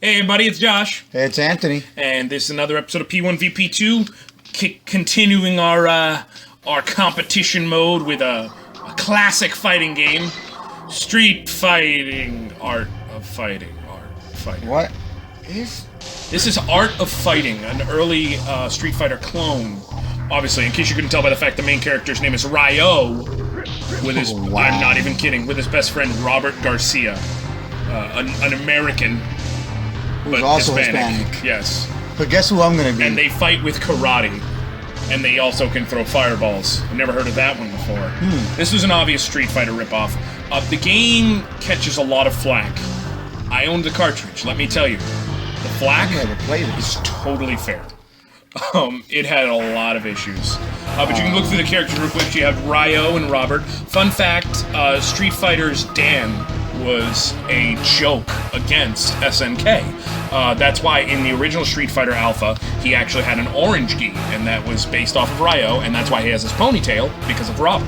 Hey everybody, it's Josh. Hey, it's Anthony. And this is another episode of P1vP2, continuing our competition mode with a classic fighting game. Street fighting, art of fighting, What is... This is Art of Fighting, an early Street Fighter clone. Obviously, in case you couldn't tell by the fact the main character's name is Ryo, with his, I'm not even kidding, with his best friend Robert Garcia, an American, who's also Hispanic. Yes. But guess who I'm gonna be? And they fight with karate. And they also can throw fireballs. I've never heard of that one before. This was an obvious Street Fighter ripoff. The game catches a lot of flack. I owned the cartridge, let me tell you. The flack is totally fair. It had a lot of issues. But you can look through the characters real quick. You have Ryo and Robert. Fun fact, Street Fighter's Dan was a joke against SNK. That's why in the original Street Fighter Alpha, he actually had an orange gi, and that was based off of Ryo, and that's why he has his ponytail, because of Robert.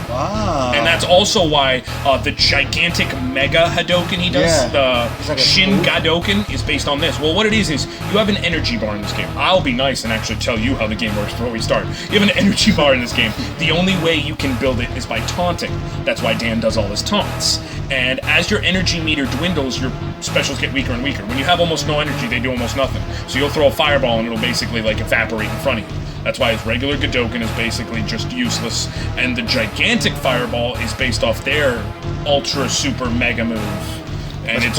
Wow. And that's also why the gigantic Mega Hadoken he does, the like Shin Gadoken, is based on this. Well, what it is you have an energy bar in this game. I'll be nice and actually tell you how the game works before we start. You have an energy bar in this game. The only way you can build it is by taunting. That's why Dan does all his taunts. And as your energy meter dwindles, your specials get weaker and weaker. When you have almost no energy, they do almost nothing. So you'll throw a fireball and it'll basically like evaporate in front of you. That's why his regular Gadoken is basically just useless, and the gigantic fireball is based off their ultra super mega move. And it's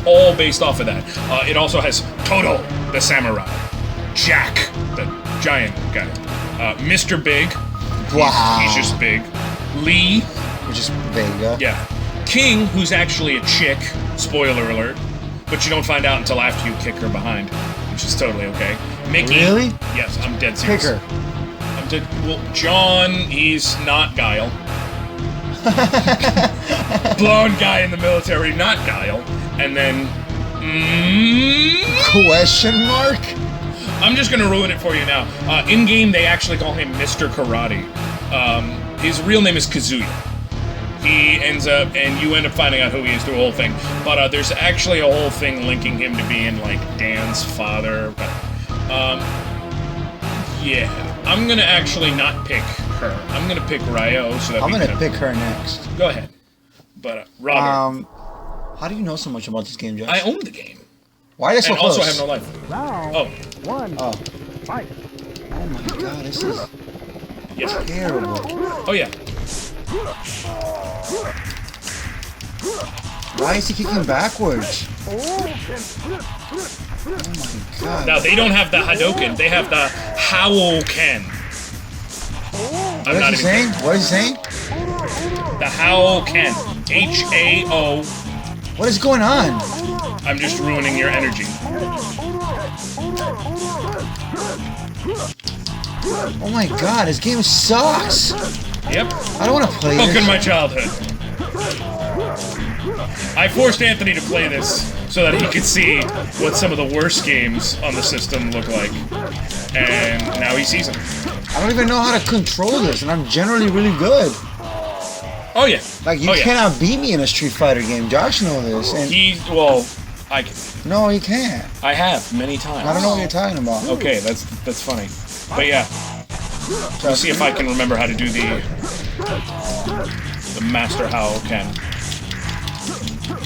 all based off of that. It also has Toto, the samurai, Jack, the giant guy, Mr. Big, he's just big, Lee, which is Vega. Yeah, King, who's actually a chick, spoiler alert, but you don't find out until after you kick her behind, which is totally okay. Mickey. Really? Yes, I'm dead serious. Pick her. Well, John, he's not Guile. Blonde guy in the military, not Guile. And then... Question mark? I'm just gonna ruin it for you now. In-game, they actually call him Mr. Karate. His real name is Kazuya. He ends up, and you end up finding out who he is through the whole thing. But there's actually a whole thing linking him to being, like, Dan's father. But, yeah. I'm gonna actually not pick her. I'm gonna pick Ryo, so that I'm gonna pick her next. Go ahead. But, Robert. How do you know so much about this game, Josh? I own the game. Why are they so close? And also have no life. Fight. Oh my god, this is terrible. Oh, yeah. Why is he kicking backwards? Oh my god. Now, they don't have the Hadoken, they have the Howken. What is he saying? What is he saying? The Howken. H-A-O. What is going on? I'm just ruining your energy. Oh my god, this game sucks! Yep. I don't want to play this. Welcome to my childhood. I forced Anthony to play this so that he could see what some of the worst games on the system look like. And now he sees them. I don't even know how to control this, and I'm generally really good. Oh yeah. Like, you cannot beat me in a Street Fighter game. Josh knows this. And I can. No, he can't. I have, many times. I don't know what you're talking about. Okay, that's funny. But yeah. Let's see if I can remember how to do the Master Howken.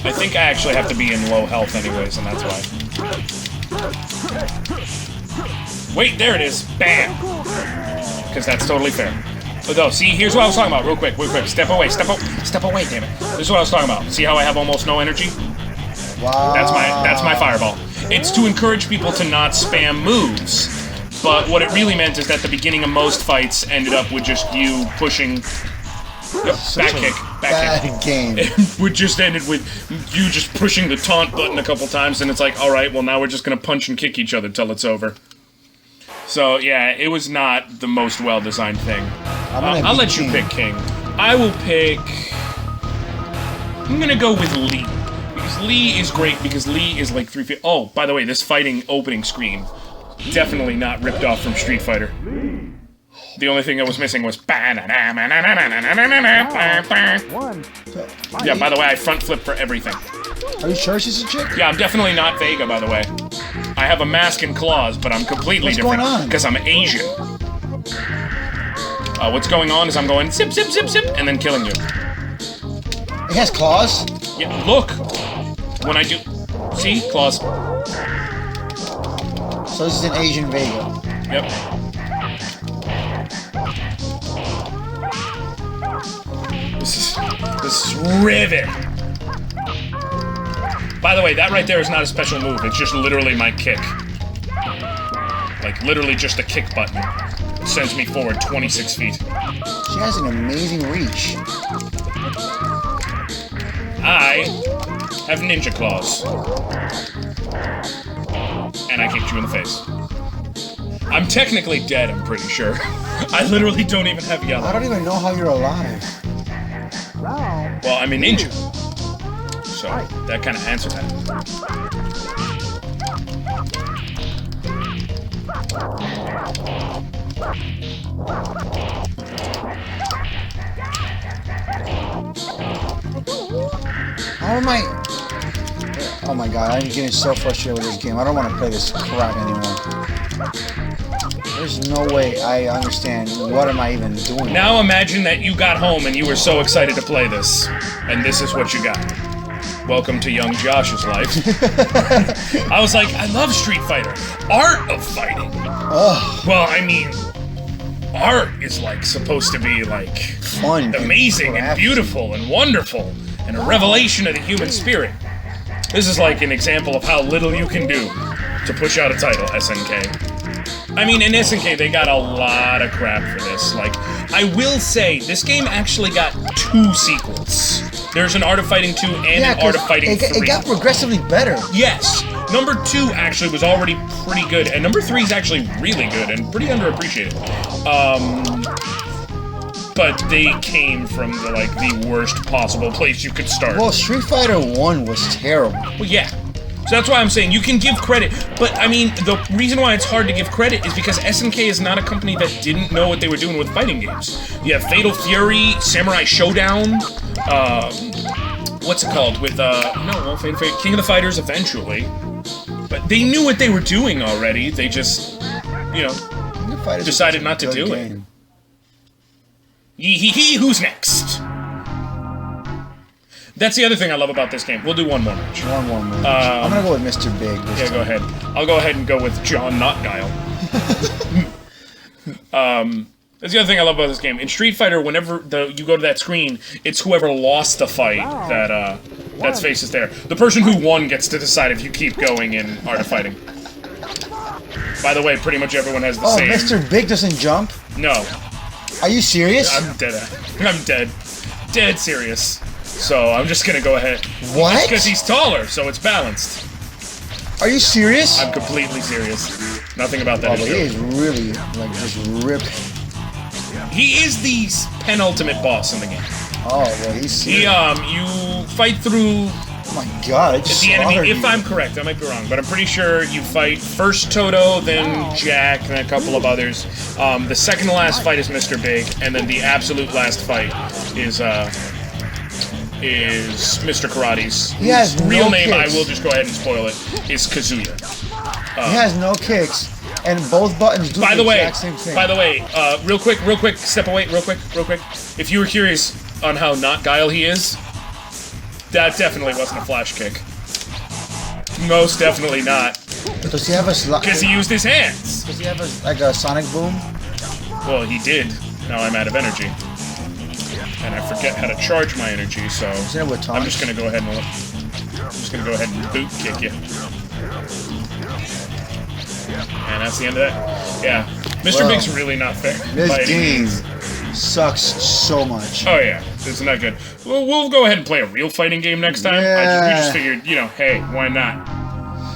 I think I actually have to be in low health anyways, and that's why. Wait, there it is. Bam! Because that's totally fair. But no, see, here's what I was talking about, real quick. Step away, damn it. This is what I was talking about. See how I have almost no energy? Wow. That's my fireball. It's to encourage people to not spam moves. But what it really meant is that the beginning of most fights ended up with just you pushing... back kick. Game. It just ended with you just pushing the taunt button a couple times, and it's like, alright, well now we're just gonna punch and kick each other till it's over. So, yeah, it was not the most well-designed thing. I'll let you pick King. I will pick... I'm gonna go with Lee. Because Lee is great, because Lee is like 3 feet... Oh, by the way, this fighting opening screen, definitely not ripped off from Street Fighter. The only thing that was missing was... Yeah, by the way, I front flip for everything. Are you sure she's a chick? Yeah, I'm definitely not Vega, by the way. I have a mask and claws, but I'm completely different. What's going on? Because I'm Asian. What's going on is I'm going zip, zip, zip, zip, and then killing you. It has claws? Yeah, look. When I do... See? Claws. So this is an Asian Vega. Yep. This is rivet. By the way, that right there is not a special move. It's just literally my kick. Like, literally just a kick button. It sends me forward 26 feet. She has an amazing reach. I have ninja claws. And I kicked you in the face. I'm technically dead, I'm pretty sure. I literally don't even have yellow. I don't even know how you're alive. Well, I'm a ninja. So, that kind of answers that. How am I... Oh my god, I'm getting so frustrated with this game. I don't want to play this crap anymore. There's no way I understand what am I even doing. Now imagine that you got home and you were so excited to play this. And this is what you got. Welcome to young Josh's life. I was like, I love Street Fighter. Art of fighting. Oh. Well, I mean, art is like supposed to be like Fun. amazing and beautiful and wonderful and a revelation of the human spirit. This is like an example of how little you can do to push out a title, SNK. I mean, in SNK, they got a lot of crap for this. Like, I will say, this game actually got 2 sequels. There's an Art of Fighting 2 and an Art of Fighting 3. It got progressively better. Yes. Number 2 actually was already pretty good, and number 3 is actually really good and pretty underappreciated. But they came from the worst possible place you could start. Well, Street Fighter 1 was terrible. Well, yeah. So that's why I'm saying you can give credit, but I mean, the reason why it's hard to give credit is because SNK is not a company that didn't know what they were doing with fighting games. You have Fatal Fury, Samurai Showdown, what's it called? With, King of the Fighters eventually. But they knew what they were doing already, they just, decided not to do it. Yee-hee-hee, who's next? That's the other thing I love about this game. We'll do one more match. One more match. I'm gonna go with Mr. Big this time. Go ahead. I'll go ahead and go with John Not Guile. That's the other thing I love about this game. In Street Fighter, whenever you go to that screen, it's whoever lost the fight that faces there. The person who won gets to decide if you keep going in Art of Fighting. By the way, pretty much everyone has the same... Oh, Mr. Big doesn't jump? No. Are you serious? I'm dead. I'm dead. Dead serious. So I'm just gonna go ahead. What? Because he's taller, so it's balanced. Are you serious? I'm completely serious. Nothing about that. Oh, but he is really just ripped. He is the penultimate boss in the game. Oh, well, he's serious. You fight through. Oh my god! It's the enemy. If I'm correct, I might be wrong, but I'm pretty sure you fight first Toto, then Jack, and a couple of others. The second to last fight is Mr. Big, and then the absolute last fight is Mr. Karate's. His real name, I will just go ahead and spoil it, is Kazuya. He has no kicks, and both buttons do the exact same thing. By the way, real quick, step away, real quick. If you were curious on how not Guile he is, that definitely wasn't a flash kick. Most definitely not. Does he have a slot? Because he used his hands. Does he have a sonic boom? Well, he did. Now I'm out of energy. And I forget how to charge my energy, so I'm just gonna go ahead and boot kick you. And that's the end of that. Yeah. Mr. Big's really not fair. This game sucks so much. Oh yeah, it's not good. We'll go ahead and play a real fighting game next time. Yeah. We just figured, hey, why not?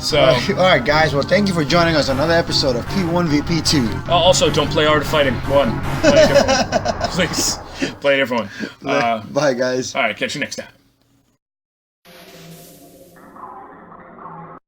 So, alright guys, well thank you for joining us on another episode of P1vP2. Also, don't play Art of Fighting 1. Play a different one. Please. Play a different one. Bye guys. Alright, catch you next time.